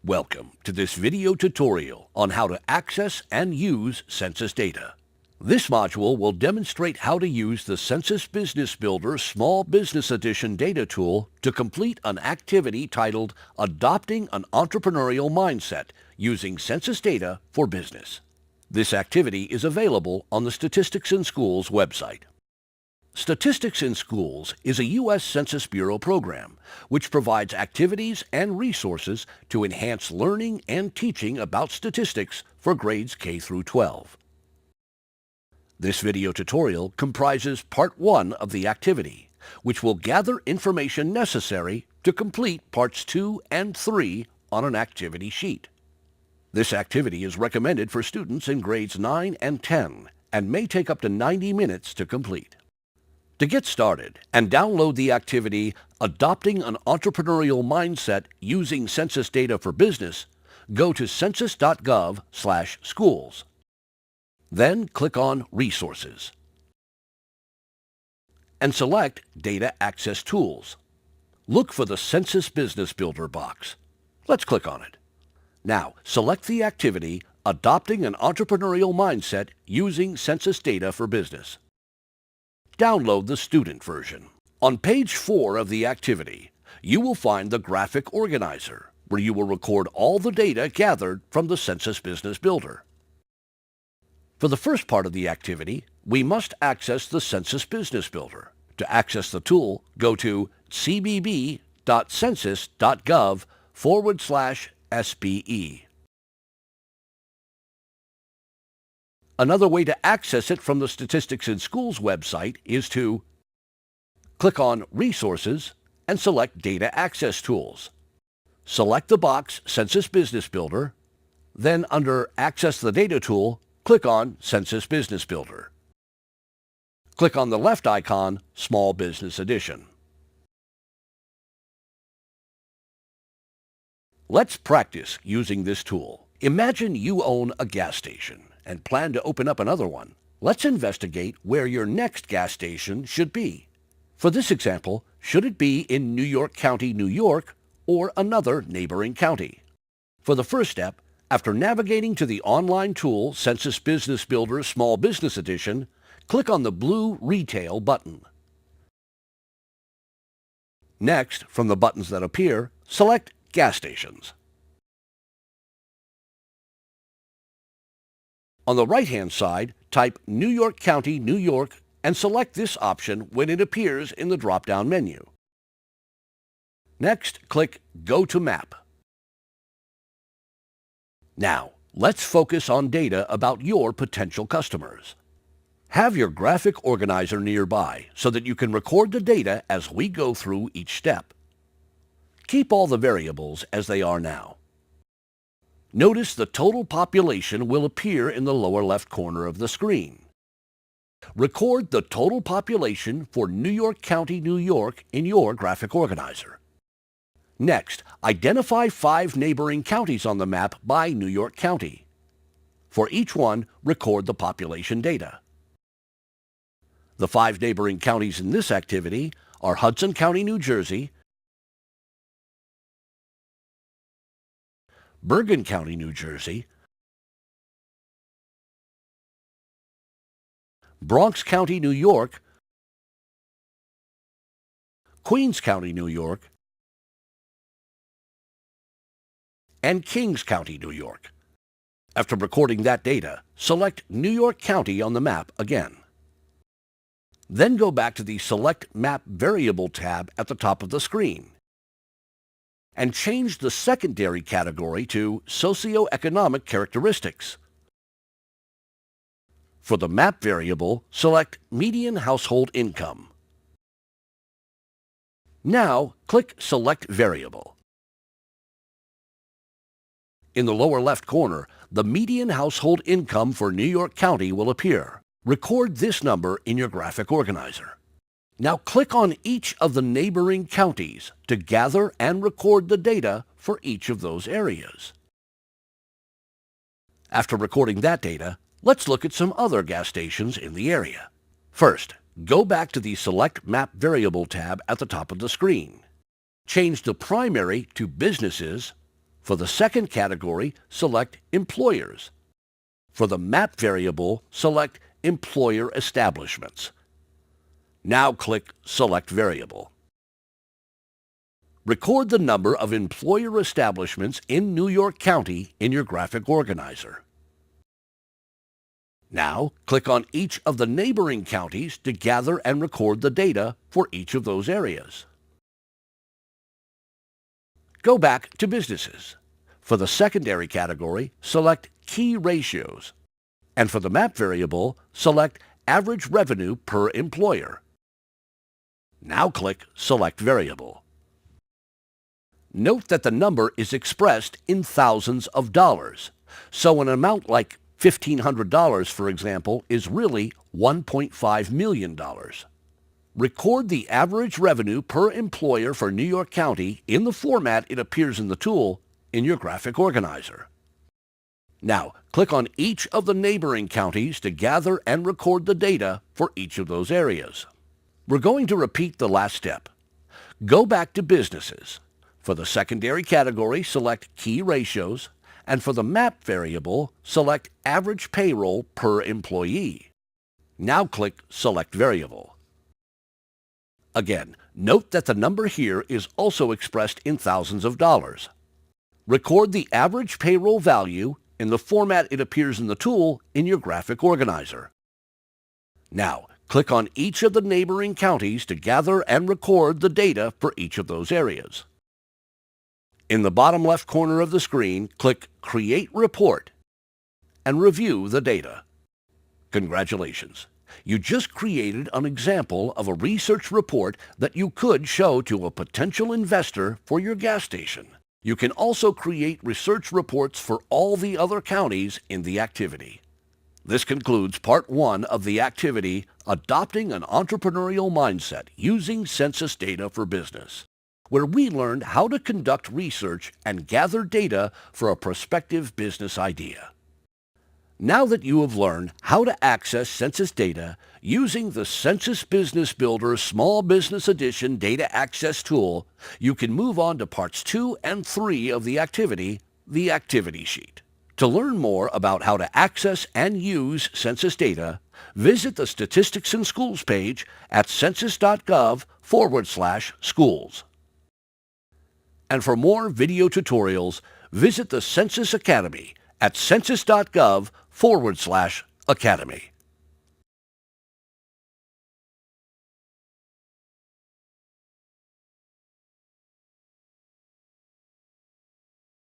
Welcome to this video tutorial on how to access and use census data. This module will demonstrate how to use the Census Business Builder Small Business Edition data tool to complete an activity titled Adopting an Entrepreneurial Mindset using Census Data for Business. This activity is available on the Statistics in Schools website. Statistics in Schools is a U.S. Census Bureau program which provides activities and resources to enhance learning and teaching about statistics for grades K through 12. This video tutorial comprises Part 1 of the activity, which will gather information necessary to complete Parts 2 and 3 on an activity sheet. This activity is recommended for students in grades 9 and 10 and may take up to 90 minutes to complete. To get started and download the activity Adopting an Entrepreneurial Mindset Using Census Data for Business, go to census.gov/schools. Then click on Resources and select Data Access Tools. Look for the Census Business Builder box. Let's click on it. Now, select the activity Adopting an Entrepreneurial Mindset Using Census Data for Business. Download the student version. On page 4 of the activity, you will find the graphic organizer, where you will record all the data gathered from the Census Business Builder. For the first part of the activity, we must access the Census Business Builder. To access the tool, go to cbb.census.gov/SBE. Another way to access it from the Statistics in Schools website is to click on Resources and select Data Access Tools. Select the box Census Business Builder, then under Access the Data tool, click on Census Business Builder. Click on the left icon, Small Business Edition. Let's practice using this tool. Imagine you own a gas station and plan to open up another one. Let's investigate where your next gas station should be. For this example, should it be in New York County, New York, or another neighboring county? For the first step, after navigating to the online tool Census Business Builder Small Business Edition, click on the blue Retail button. Next, from the buttons that appear, select Gas Stations. On the right-hand side, type New York County, New York, and select this option when it appears in the drop-down menu. Next, click Go to Map. Now, let's focus on data about your potential customers. Have your graphic organizer nearby so that you can record the data as we go through each step. Keep all the variables as they are now. Notice the total population will appear in the lower left corner of the screen. Record the total population for New York County, New York in your graphic organizer. Next, identify 5 neighboring counties on the map by New York County. For each one, record the population data. The 5 neighboring counties in this activity are Hudson County, New Jersey, Bergen County, New Jersey, Bronx County, New York, Queens County, New York, and Kings County, New York. After recording that data, select New York County on the map again. Then go back to the Select Map Variable tab at the top of the screen and change the secondary category to Socioeconomic Characteristics. For the map variable, select Median Household Income. Now, click Select Variable. In the lower left corner, the median household income for New York County will appear. Record this number in your graphic organizer. Now click on each of the neighboring counties to gather and record the data for each of those areas. After recording that data, let's look at some other gas stations in the area. First, go back to the Select Map Variable tab at the top of the screen. Change the primary to Businesses, For the second category, select Employers. For the map variable, select Employer Establishments. Now click Select Variable. Record the number of employer establishments in New York County in your graphic organizer. Now, click on each of the neighboring counties to gather and record the data for each of those areas. Go back to Businesses. For the secondary category, select Key Ratios. And for the map variable, select Average Revenue per Employer. Now click Select Variable. Note that the number is expressed in thousands of dollars, so an amount like $1,500, for example, is really $1.5 million. Record the average revenue per employer for New York County in the format it appears in the tool in your graphic organizer. Now, click on each of the neighboring counties to gather and record the data for each of those areas. We're going to repeat the last step. Go back to Businesses. For the secondary category, select Key Ratios, and for the map variable, select Average Payroll per Employee. Now click Select Variable. Again, note that the number here is also expressed in thousands of dollars. Record the average payroll value in the format it appears in the tool in your graphic organizer. Now, click on each of the neighboring counties to gather and record the data for each of those areas. In the bottom left corner of the screen, click Create Report and review the data. Congratulations! You just created an example of a research report that you could show to a potential investor for your gas station. You can also create research reports for all the other counties in the activity. This concludes Part 1 of the activity, Adopting an Entrepreneurial Mindset Using Census Data for Business, where we learned how to conduct research and gather data for a prospective business idea. Now that you have learned how to access census data using the Census Business Builder Small Business Edition Data Access Tool, you can move on to Parts 2 and 3 of the activity, the Activity Sheet. To learn more about how to access and use census data, visit the Statistics in Schools page at census.gov/schools. And for more video tutorials, visit the Census Academy at census.gov/academy.